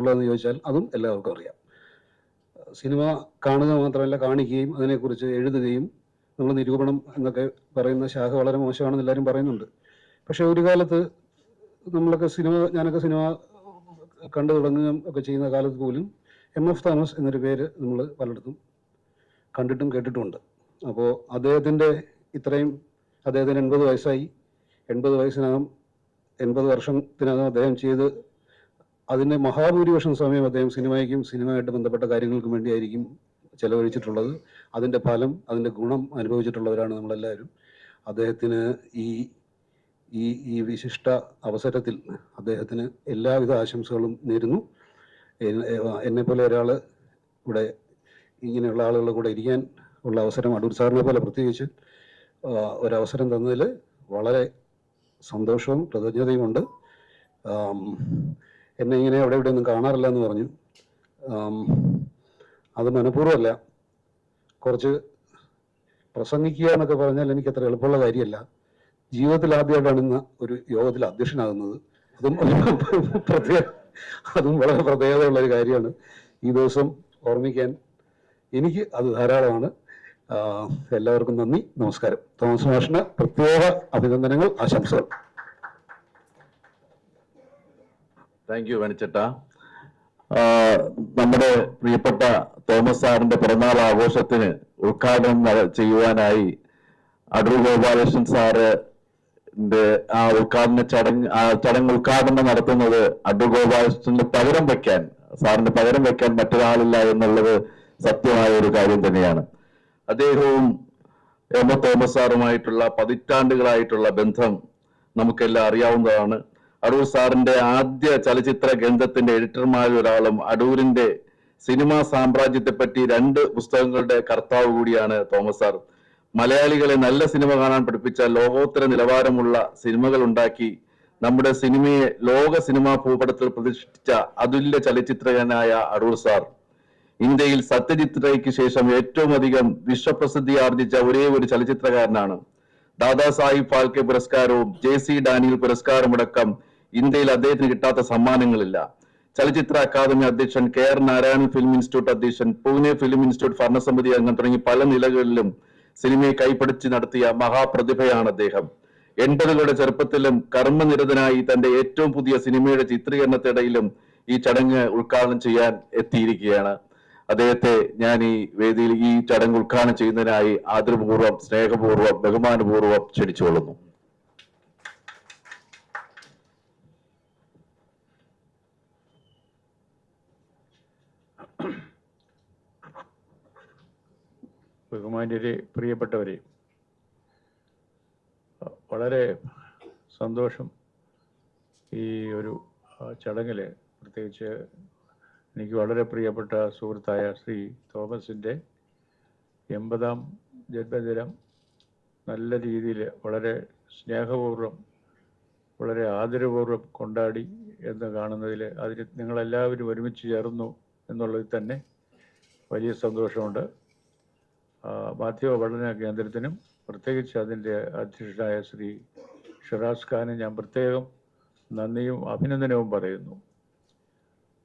ഉള്ളതെന്ന് ചോദിച്ചാൽ അതും എല്ലാവർക്കും അറിയാം. സിനിമ കാണുക മാത്രമല്ല, കാണിക്കുകയും അതിനെക്കുറിച്ച് എഴുതുകയും നമ്മൾ നിരൂപണം എന്നൊക്കെ പറയുന്ന ശാഖ വളരെ മോശമാണെന്ന് എല്ലാവരും പറയുന്നുണ്ട്. പക്ഷേ ഒരു കാലത്ത് ഞാനൊക്കെ സിനിമ കണ്ടു തുടങ്ങുകയും ഒക്കെ ചെയ്യുന്ന കാലത്ത് പോലും MF തോമസ് എന്നൊരു പേര് നമ്മൾ പലയിടത്തും കണ്ടിട്ടും കേട്ടിട്ടുമുണ്ട്. അപ്പോൾ അദ്ദേഹത്തിന് 80 വയസ്സായി. 80 വർഷത്തിനകം അദ്ദേഹം ചെയ്ത് അതിൻ്റെ മഹാഭൂരിപക്ഷം സമയം അദ്ദേഹം സിനിമയായിട്ട് ബന്ധപ്പെട്ട കാര്യങ്ങൾക്കും വേണ്ടിയായിരിക്കും ചെലവഴിച്ചിട്ടുള്ളത്. അതിൻ്റെ ഫലം, അതിൻ്റെ ഗുണം അനുഭവിച്ചിട്ടുള്ളവരാണ് നമ്മളെല്ലാവരും. അദ്ദേഹത്തിന് ഈ വിശിഷ്ട അവസരത്തിൽ അദ്ദേഹത്തിന് എല്ലാവിധ ആശംസകളും നേരുന്നു. എന്നെപ്പോലെ ഒരാൾ ഇവിടെ, ഇങ്ങനെയുള്ള ആളുകളുടെ കൂടെ ഇരിക്കാൻ ഉള്ള അവസരം, അടൂർ സാറിനെ പോലെ പ്രത്യേകിച്ച് ഒരവസരം തന്നതിൽ വളരെ സന്തോഷവും കൃതജ്ഞതയുമുണ്ട്. എന്നെ ഇങ്ങനെ എവിടെയൊന്നും കാണാറില്ല എന്ന് പറഞ്ഞു. അത് മനഃപൂർവ്വമല്ല. കുറച്ച് പ്രസംഗിക്കുക എന്നൊക്കെ പറഞ്ഞാൽ എനിക്കത്ര എളുപ്പമുള്ള കാര്യമല്ല. ജീവിതത്തിൽ ആദ്യമായിട്ടാണ് ഇന്ന് ഒരു യോഗത്തിൽ അധ്യക്ഷനാകുന്നത്. അതും വളരെ പ്രത്യേകതയുള്ളൊരു കാര്യമാണ്. ഈ ദിവസം ഓർമ്മിക്കാൻ എനിക്ക് അത് ധാരാളമാണ്. എല്ലാവർക്കും നന്ദി, നമസ്കാരം. തോമസ് മാഷിന് പ്രത്യേക അഭിനന്ദനങ്ങൾ, ആശംസകൾ. താങ്ക് യു വനിച്ചേട്ടാ. നമ്മുടെ പ്രിയപ്പെട്ട തോമസ് സാറിന്റെ പിറന്നാൾ ആഘോഷത്തിന് ഉദ്ഘാടനം ചെയ്യുവാനായി അടൂർ ഗോപാലകൃഷ്ണൻ സാറിന്റെ ചടങ്ങ് ഉദ്ഘാടനം നടത്തുന്നത് അടൂർ ഗോപാലകൃഷ്ണന്റെ സാറിന്റെ പകരം വെക്കാൻ മറ്റൊരാളില്ല എന്നുള്ളത് സത്യമായ ഒരു കാര്യം തന്നെയാണ്. അദ്ദേഹവും MF തോമസ് സാറുമായിട്ടുള്ള പതിറ്റാണ്ടുകളായിട്ടുള്ള ബന്ധം നമുക്കെല്ലാം അറിയാവുന്നതാണ്. അടൂർ സാറിന്റെ ആദ്യ ചലച്ചിത്ര ഗ്രന്ഥത്തിന്റെ എഡിറ്റർമാരിൽ ഒരാളും അടൂരിന്റെ സിനിമാ സാമ്രാജ്യത്തെ പറ്റി 2 പുസ്തകങ്ങളുടെ കർത്താവ് കൂടിയാണ് തോമസ് സാർ. മലയാളികളെ നല്ല സിനിമ കാണാൻ പഠിപ്പിച്ച ലോകോത്തര നിലവാരമുള്ള സിനിമകൾ ഉണ്ടാക്കി നമ്മുടെ സിനിമയെ ലോക സിനിമാ ഭൂപടത്തിൽ പ്രതിഷ്ഠിച്ച അതുല്യ ചലച്ചിത്രകനായ അടൂർ സാർ ഇന്ത്യയിൽ സത്യജിത് റേയ്ക്ക് ശേഷം ഏറ്റവും അധികം വിശ്വപ്രസിദ്ധി ആർജിച്ച ഒരേ ഒരു ചലച്ചിത്രകാരനാണ്. ദാദാ സാഹിബ് ഫാൽക്കെ പുരസ്കാരവും JC ഡാനിയൽ പുരസ്കാരമടക്കം ഇന്ത്യയിൽ അദ്ദേഹത്തിന് കിട്ടാത്ത സമ്മാനങ്ങളില്ല. ചലച്ചിത്ര അക്കാദമി അധ്യക്ഷൻ, KR നാരായണൻ ഫിലിം ഇൻസ്റ്റിറ്റ്യൂട്ട് അധ്യക്ഷൻ, പൂനെ ഫിലിം ഇൻസ്റ്റിറ്റ്യൂട്ട് ഭരണസമിതി അംഗം തുടങ്ങി പല നിലകളിലും സിനിമയെ കൈപിടിച്ച് നടത്തിയ മഹാപ്രതിഭയാണ് അദ്ദേഹം. 80കളുടെ ചെറുപ്പത്തിലും കർമ്മനിരതനായി തന്റെ ഏറ്റവും പുതിയ സിനിമയുടെ ചിത്രീകരണത്തിനിടയിലും ഈ ചടങ്ങ് ഉദ്ഘാടനം ചെയ്യാൻ എത്തിയിരിക്കുകയാണ്. അദ്ദേഹത്തെ ഞാൻ ഈ വേദിയിൽ ഈ ചടങ്ങ് ഉദ്ഘാടനം ചെയ്യുന്നതിനായി ആദരപൂർവ്വം, സ്നേഹപൂർവ്വം, ബഹുമാനപൂർവ്വം ക്ഷണിച്ചുകൊള്ളുന്നു. ബഹുമാന്യരെ, പ്രിയപ്പെട്ടവരെ, വളരെ സന്തോഷം ഈ ഒരു ചടങ്ങിൽ. പ്രത്യേകിച്ച് എനിക്ക് വളരെ പ്രിയപ്പെട്ട സുഹൃത്തായ ശ്രീ തോമസിൻ്റെ 80ാം ജന്മദിനം നല്ല രീതിയിൽ വളരെ സ്നേഹപൂർവ്വം, വളരെ ആദരപൂർവ്വം കൊണ്ടാടി എന്ന് കാണുന്നതിൽ, അതിന് നിങ്ങളെല്ലാവരും ഒരുമിച്ച് ചേർന്നു എന്നുള്ളതിൽ തന്നെ വലിയ സന്തോഷമുണ്ട്. മാധ്യമ പഠന കേന്ദ്രത്തിനും പ്രത്യേകിച്ച് അതിൻ്റെ അധ്യക്ഷനായ ശ്രീ ഷിറാസ് ഖാന് ഞാൻ പ്രത്യേകം നന്ദിയും അഭിനന്ദനവും പറയുന്നു.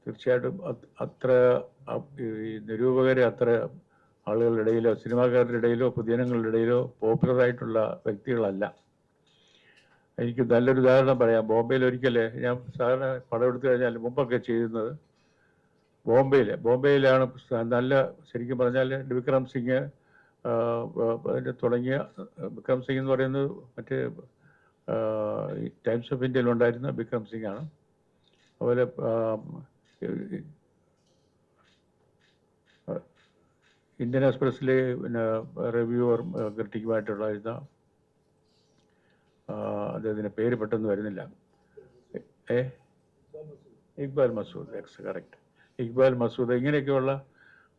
തീർച്ചയായിട്ടും അത്ര ഈ നിരൂപകരെ അത്ര ആളുകളുടെ ഇടയിലോ സിനിമാക്കാരുടെ ഇടയിലോ പൊതുജനങ്ങളുടെ ഇടയിലോ പോപ്പുലറായിട്ടുള്ള വ്യക്തികളല്ല. എനിക്ക് നല്ലൊരു ഉദാഹരണം പറയാം. ബോംബെയിൽ ഒരിക്കൽ ഞാൻ സാധാരണ പടം എടുത്തു കഴിഞ്ഞാൽ മുമ്പൊക്കെ ചെയ്യുന്നത് ബോംബെയിലാണ് നല്ല, ശരിക്കും പറഞ്ഞാൽ വിക്രം സിംഗ് തുടങ്ങിയ, വിക്രം സിംഗ് എന്ന് പറയുന്നത് മറ്റേ ടൈംസ് ഓഫ് ഇന്ത്യയിലുണ്ടായിരുന്ന വിക്രം സിംഗ് ആണ്. അതുപോലെ ഇന്ത്യൻ എക്സ്പ്രസ്സിലെ പിന്നെ റിവ്യൂവർ ക്രിട്ടിക്കുമായിട്ടുണ്ടായിരുന്ന അദ്ദേഹത്തിൻ്റെ പേര് പെട്ടെന്ന് വരുന്നില്ല. ഇക്ബാൽ മസൂദ്, കറക്റ്റ്, ഇക്ബാൽ മസൂദ്. ഇങ്ങനെയൊക്കെയുള്ള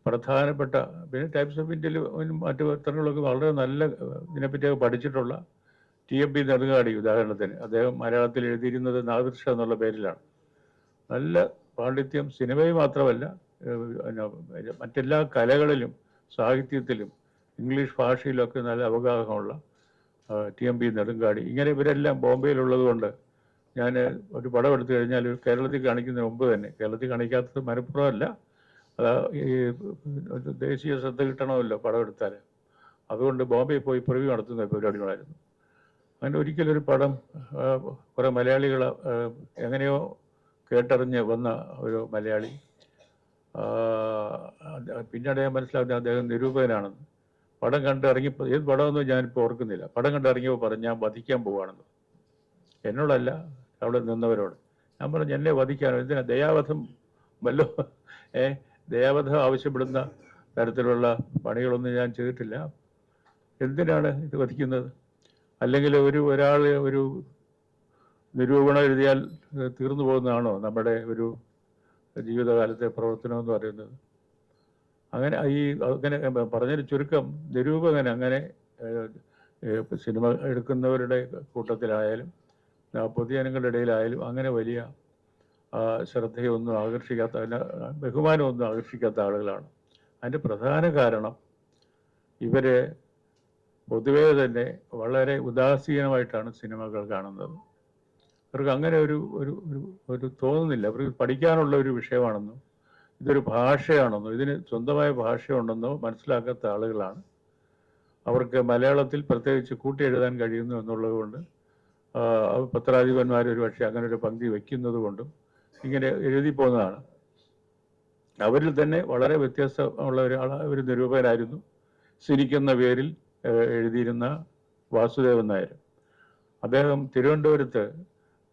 പ്രധാനപ്പെട്ട, പിന്നെ ടൈംസ് ഓഫ് ഇന്ത്യയിലും മറ്റു പത്രങ്ങളൊക്കെ വളരെ നല്ല ഇതിനെപ്പറ്റിയൊക്കെ പഠിച്ചിട്ടുള്ള TMP നെടുങ്ങാടി ഉദാഹരണത്തിന്, അദ്ദേഹം മലയാളത്തിൽ എഴുതിയിരുന്നത് നാദിർഷ എന്നുള്ള പേരിലാണ്. നല്ല പാണ്ഡിത്യം സിനിമയിൽ മാത്രമല്ല മറ്റെല്ലാ കലകളിലും സാഹിത്യത്തിലും ഇംഗ്ലീഷ് ഭാഷയിലൊക്കെ നല്ല അവഗാഹമുള്ള TMP നെടുങ്ങാടി. ഇങ്ങനെ ഇവരെല്ലാം ബോംബെയിലുള്ളത് കൊണ്ട് ഞാൻ ഒരു പടം എടുത്തു കഴിഞ്ഞാൽ കേരളത്തിൽ കാണിക്കുന്നതിന് മുമ്പ് തന്നെ, കേരളത്തിൽ കാണിക്കാത്തത് മനഃപൂർവ്വമല്ല, അത് ഈ ദേശീയ ശ്രദ്ധ കിട്ടണമല്ലോ പടം എടുത്താൽ, അതുകൊണ്ട് ബോംബെ പോയി പ്രിവ്യൂ നടത്തുന്ന പരിപാടികളായിരുന്നു. അങ്ങനെ ഒരിക്കലൊരു പടം കുറേ മലയാളികൾ എങ്ങനെയോ കേട്ടറിഞ്ഞ് വന്ന ഒരു മലയാളി, പിന്നീട് ഞാൻ മനസ്സിലാക്കുന്നത് അദ്ദേഹം നിരൂപകനാണെന്ന്. പടം കണ്ടിറങ്ങിയപ്പോൾ, ഏത് പടമെന്ന് ഞാനിപ്പോൾ ഓർക്കുന്നില്ല, പടം കണ്ടിറങ്ങിയപ്പോൾ പറഞ്ഞു ഞാൻ വധിക്കാൻ പോവുകയാണെന്ന്. എന്നോടല്ല, അവിടെ നിന്നവരോട്. ഞാൻ പറഞ്ഞു എന്നെ വധിക്കാനോ, എന്തിനാ, ദയാവധം വല്ലോ, ദയാവധം ആവശ്യപ്പെടുന്ന തരത്തിലുള്ള പണികളൊന്നും ഞാൻ ചെയ്തിട്ടില്ല, എന്തിനാണ് ഇത് വധിക്കുന്നത്? അല്ലെങ്കിൽ ഒരാൾ ഒരു നിരൂപണം എഴുതിയാൽ തീർന്നു പോകുന്നതാണോ നമ്മുടെ ഒരു ജീവിതകാലത്തെ പ്രവർത്തനം എന്ന് പറയുന്നത്? അങ്ങനെ അങ്ങനെ പറഞ്ഞൊരു ചുരുക്കം, നിരൂപകൻ അങ്ങനെ സിനിമ എടുക്കുന്നവരുടെ കൂട്ടത്തിലായാലും പൊതുജനങ്ങളുടെ ഇടയിലായാലും അങ്ങനെ വലിയ ശ്രദ്ധയൊന്നും ആകർഷിക്കാത്ത, ബഹുമാനമൊന്നും ആകർഷിക്കാത്ത ആളുകളാണ്. അതിൻ്റെ പ്രധാന കാരണം ഇവരെ പൊതുവേ തന്നെ വളരെ ഉദാസീനമായിട്ടാണ് സിനിമകൾ കാണുന്നത്. അവർക്ക് അങ്ങനെ ഒരു തോന്നുന്നില്ല, അവർക്ക് പഠിക്കാനുള്ള ഒരു വിഷയമാണെന്നോ ഇതൊരു ഭാഷയാണെന്നോ ഇതിന് സ്വന്തമായ ഭാഷയുണ്ടെന്നോ മനസ്സിലാക്കാത്ത ആളുകളാണ്. അവർക്ക് മലയാളത്തിൽ പ്രത്യേകിച്ച് കൂട്ടി എഴുതാൻ കഴിയുന്നു എന്നുള്ളത് കൊണ്ട്, പത്രാധിപന്മാർ ഒരു പക്ഷേ അങ്ങനെ ഒരു പങ്ക്തി വയ്ക്കുന്നത് കൊണ്ടും ഇങ്ങനെ എഴുതി പോകുന്നതാണ്. അവരിൽ തന്നെ വളരെ വ്യത്യസ്തമുള്ള ഒരു നിരൂപകനായിരുന്നു ചിരിക്കുന്ന പേരിൽ എഴുതിയിരുന്ന വാസുദേവൻ നായർ. അദ്ദേഹം തിരുവനന്തപുരത്ത്,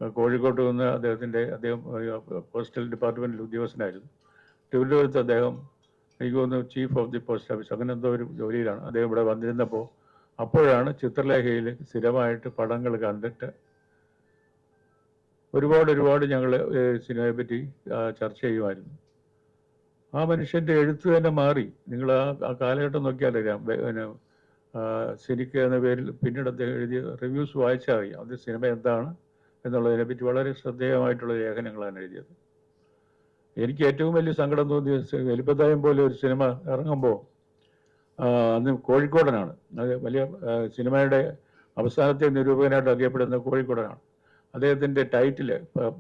കോഴിക്കോട്ട് നിന്ന് അദ്ദേഹം പോസ്റ്റൽ ഡിപ്പാർട്ട്മെൻറ്റിൽ ഉദ്യോഗസ്ഥനായിരുന്നു. തിരുവനന്തപുരത്ത് അദ്ദേഹം എനിക്ക് തോന്നുന്നു chief of the post office അങ്ങനെ എന്തോ ഒരു ജോലിയിലാണ്. അദ്ദേഹം ഇവിടെ വന്നിരുന്നപ്പോൾ അപ്പോഴാണ് ചിത്രലേഖയിൽ സ്ഥിരമായിട്ട് പടങ്ങൾ കണ്ടിട്ട് ഒരുപാട് ഞങ്ങൾ സിനിമയെ പറ്റി ചർച്ച ചെയ്യുമായിരുന്നു. ആ മനുഷ്യൻ്റെ എഴുത്ത് തന്നെ മാറി. നിങ്ങൾ ആ കാലഘട്ടം നോക്കിയാലറിയാം. സിനിക്ക് എന്ന പേരിൽ പിന്നീട് അദ്ദേഹം എഴുതിയ റിവ്യൂസ് വായിച്ചാൽ അറിയാം അത് സിനിമ എന്താണ് എന്നുള്ളതിനെപ്പറ്റി വളരെ ശ്രദ്ധേയമായിട്ടുള്ള ലേഖനങ്ങളാണ് എഴുതിയത്. എനിക്ക് ഏറ്റവും വലിയ സങ്കടം തോന്നിയ വലിപ്പത്തായം പോലെ ഒരു സിനിമ ഇറങ്ങുമ്പോൾ, അന്ന് കോഴിക്കോടനാണ്, അത് വലിയ സിനിമയുടെ അവസാനത്തെ നിരൂപകനായിട്ട് അറിയപ്പെടുന്ന കോഴിക്കോടനാണ്. അദ്ദേഹത്തിൻ്റെ ടൈറ്റില്,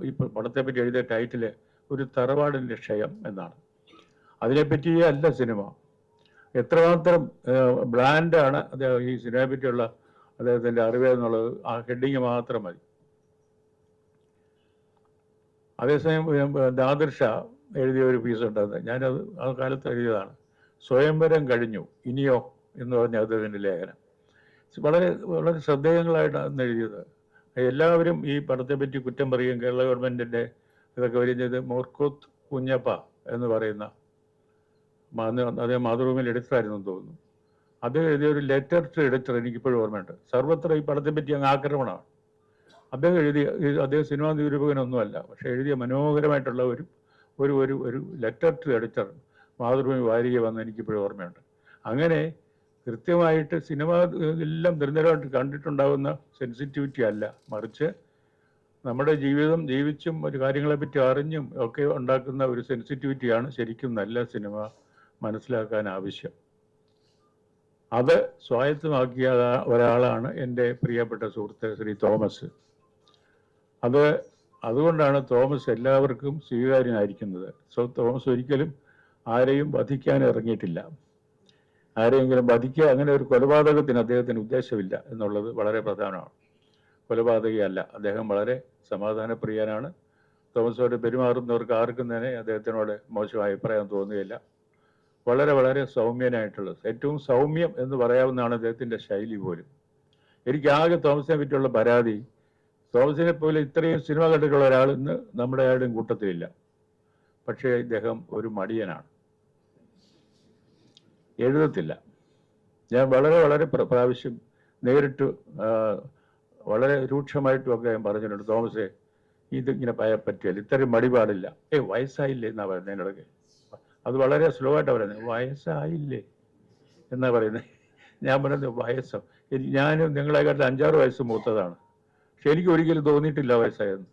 ഈ പടത്തെപ്പറ്റി എഴുതിയ ടൈറ്റില് ഒരു തറവാടിൻ്റെ ക്ഷയം എന്നാണ്. അതിനെപ്പറ്റിയേ അല്ല സിനിമ. എത്രമാത്രം ബ്ലാൻഡാണ് അദ്ദേഹം ഈ സിനിമയെ പറ്റിയുള്ള അദ്ദേഹത്തിൻ്റെ അറിവ് എന്നുള്ളത് ആ ഹെഡിങ് മാത്രം മതി. അതേസമയം നാദിർ ഷാ എഴുതിയ ഒരു പീസ് ഉണ്ടാകുന്നത്, ഞാനത് ആ കാലത്ത് എഴുതിയതാണ്. സ്വയംവരം കഴിഞ്ഞു ഇനിയോ എന്ന് പറഞ്ഞ അദ്ദേഹത്തിൻ്റെ ലേഖനം വളരെ ശ്രദ്ധേയങ്ങളായിട്ടാണ് എഴുതിയത്. എല്ലാവരും ഈ പടത്തെപ്പറ്റി കുറ്റം പറയുകയും കേരള ഗവൺമെൻറ്റിൻ്റെ ഇതൊക്കെ വരുന്നത് മോർക്കോത്ത് കുഞ്ഞപ്പ എന്ന് പറയുന്ന അദ്ദേഹം മാതൃഭൂമിയിൽ എഡിറ്ററായിരുന്നു എന്ന് തോന്നുന്നു. അദ്ദേഹം എഴുതിയ ഒരു ലെറ്റർ ടു എഡിറ്റർ എനിക്കിപ്പോഴും ഓർമ്മയുണ്ട്. സർവത്ര ഈ പടത്തെപ്പറ്റി അങ്ങ് ആക്രമണമാണ്. അദ്ദേഹം സിനിമാ നിരൂപകനൊന്നുമല്ല, പക്ഷെ എഴുതിയ മനോഹരമായിട്ടുള്ള ഒരു ലെറ്റർ ടു എഡിറ്റർ മാതൃഭൂമി വാരിക വന്ന് എനിക്കിപ്പോഴും ഓർമ്മയുണ്ട്. അങ്ങനെ കൃത്യമായിട്ട് സിനിമ എല്ലാം നിരന്തരമായിട്ട് കണ്ടിട്ടുണ്ടാകുന്ന സെൻസിറ്റിവിറ്റി അല്ല, മറിച്ച് നമ്മുടെ ജീവിതം ജീവിച്ചും ഒരു കാര്യങ്ങളെപ്പറ്റി അറിഞ്ഞും ഒക്കെ ഉണ്ടാക്കുന്ന ഒരു സെൻസിറ്റിവിറ്റിയാണ് ശരിക്കും നല്ല സിനിമ മനസ്സിലാക്കാൻ ആവശ്യം. അത് സ്വായത്തമാക്കിയ ഒരാളാണ് എൻ്റെ പ്രിയപ്പെട്ട സുഹൃത്ത് ശ്രീ തോമസ്. അതുകൊണ്ടാണ് തോമസ് എല്ലാവർക്കും സ്വീകാര്യനായിരിക്കുന്നത്. തോമസ് ഒരിക്കലും ആരെയും വധിക്കാൻ ഇറങ്ങിയിട്ടില്ല. ആരെയെങ്കിലും വധിക്കുക, അങ്ങനെ ഒരു കൊലപാതകത്തിന് അദ്ദേഹത്തിന് ഉദ്ദേശമില്ല എന്നുള്ളത് വളരെ പ്രധാനമാണ്. കൊലപാതകയല്ല, അദ്ദേഹം വളരെ സമാധാനപ്രിയനാണ്. തോമസോട് പെരുമാറുന്നവർക്ക് ആർക്കും തന്നെ അദ്ദേഹത്തിനോട് മോശമായ അഭിപ്രായം തോന്നുകയില്ല. വളരെ സൗമ്യനായിട്ടുള്ളത്, ഏറ്റവും സൗമ്യം എന്ന് പറയാവുന്നതാണ് അദ്ദേഹത്തിൻ്റെ ശൈലി പോലും. എനിക്ക് ആകെ തോമസിനെ പറ്റിയുള്ള പരാതി, തോമസിനെ പോലെ ഇത്രയും സിനിമ കണ്ടിട്ടുള്ള ഒരാൾ ഇന്ന് നമ്മുടെ ആരുടെയും കൂട്ടത്തിലില്ല. പക്ഷേ ഇദ്ദേഹം ഒരു മടിയനാണ്, എഴുതത്തില്ല. ഞാൻ വളരെ പ്രാവശ്യം നേരിട്ട് വളരെ രൂക്ഷമായിട്ടുമൊക്കെ ഞാൻ പറഞ്ഞിട്ടുണ്ട്, തോമസേ ഇതിങ്ങനെ പറ്റിയല്ല, ഇത്രയും മടി പാടില്ല. വയസ്സായില്ലേ എന്നാ പറയുന്നത് എന്നോടൊക്കെ. അത് വളരെ സ്ലോ ആയിട്ടാണ് പറയുന്നത്, വയസ്സായില്ലേ എന്നാ പറയുന്നത്. ഞാൻ പറയുന്നത് വയസ്സോ, ഞാനും നിങ്ങളെക്കാട്ടിൽ 5-6 വയസ്സ് മൂത്തതാണ്, പക്ഷെ എനിക്ക് ഒരിക്കലും തോന്നിയിട്ടില്ല വയസ്സായെന്ന്.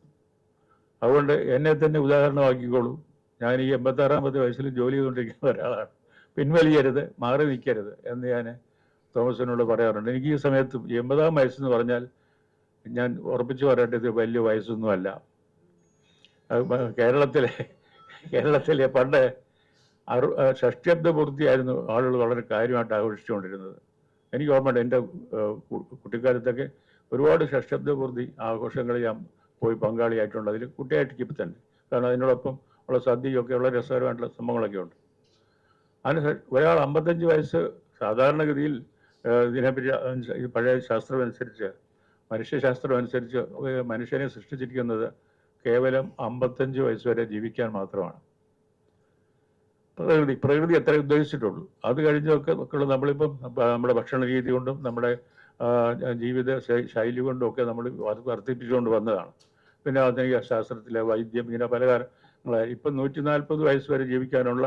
അതുകൊണ്ട് എന്നെ തന്നെ ഉദാഹരണമാക്കിക്കോളൂ. ഞാൻ ഈ 86-ാമത്തെ വയസ്സിൽ ജോലി ചെയ്തുകൊണ്ടിരിക്കുന്ന ഒരാളാണ്. പിൻവലിയരുത്, മാറി നിൽക്കരുത് എന്ന് ഞാൻ തോമസിനോട് പറയാറുണ്ട്. എനിക്ക് ഈ സമയത്ത് 80-ാം വയസ്സെന്ന് പറഞ്ഞാൽ ഞാൻ ഉറപ്പിച്ചു പറയട്ടെ, ഇത് വലിയ വയസ്സൊന്നുമല്ല. കേരളത്തിലെ പണ്ട് ഷഷ്ഠ്യബ്ദ പൂർത്തിയായിരുന്നു ആളുകൾ വളരെ കാര്യമായിട്ട് ആഘോഷിച്ചുകൊണ്ടിരുന്നത്. എനിക്ക് ഓർമ്മയുണ്ട്, എൻ്റെ കുട്ടിക്കാലത്തൊക്കെ ഒരുപാട് ഷഷ്ഠ്യബ്ദ പൂർത്തി ആഘോഷങ്ങളിൽ ഞാൻ പോയി പങ്കാളിയായിട്ടുണ്ട്. അതിൽ കുട്ടിയായിട്ട് തന്നെ, കാരണം അതിനോടൊപ്പം ഉള്ള സദ്യയൊക്കെ ഉള്ള രസകരമായിട്ടുള്ള സംഭവങ്ങളൊക്കെ ഉണ്ട്. അതിന് ഒരാൾ 55 വയസ്സ് സാധാരണഗതിയിൽ ഇതിനെപ്പറ്റി ഈ പഴയ ശാസ്ത്രം അനുസരിച്ച്, മനുഷ്യശാസ്ത്രം അനുസരിച്ച് മനുഷ്യനെ സൃഷ്ടിച്ചിരിക്കുന്നത് കേവലം 55 വയസ്സ് വരെ ജീവിക്കാൻ മാത്രമാണ്. പ്രകൃതി എത്ര ഉദ്ദേശിച്ചിട്ടുള്ളൂ. അത് കഴിഞ്ഞൊക്കെ നമ്മളിപ്പം നമ്മുടെ ഭക്ഷണ രീതി കൊണ്ടും നമ്മുടെ ജീവിത ശൈലി കൊണ്ടും ഒക്കെ നമ്മൾ വർദ്ധിപ്പിച്ചുകൊണ്ട് വന്നതാണ്. പിന്നെ ആധുനിക ശാസ്ത്രത്തിലെ വൈദ്യം, ഇങ്ങനെ പല കാര്യങ്ങളായി ഇപ്പം 140 വയസ്സ് വരെ ജീവിക്കാനുള്ള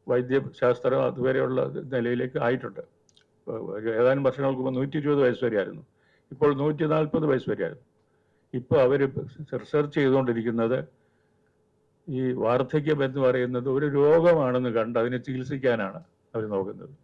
വൈദ്യശാസ്ത്രം അതുവരെയുള്ള നിലയിലേക്ക് ആയിട്ടുണ്ട്. ഏതാനും വർഷങ്ങൾക്ക് മുമ്പ് 120 വയസ്സ് വരെയായിരുന്നു, ഇപ്പോൾ 140 വയസ്സ് വരെയായിരുന്നു. ഇപ്പോൾ അവർ റിസർച്ച് ചെയ്തുകൊണ്ടിരിക്കുന്നത് ഈ വാർദ്ധക്യം എന്ന് പറയുന്നത് ഒരു രോഗമാണെന്ന് കണ്ട് അതിനെ ചികിത്സിക്കാനാണ് അവർ നോക്കുന്നത്.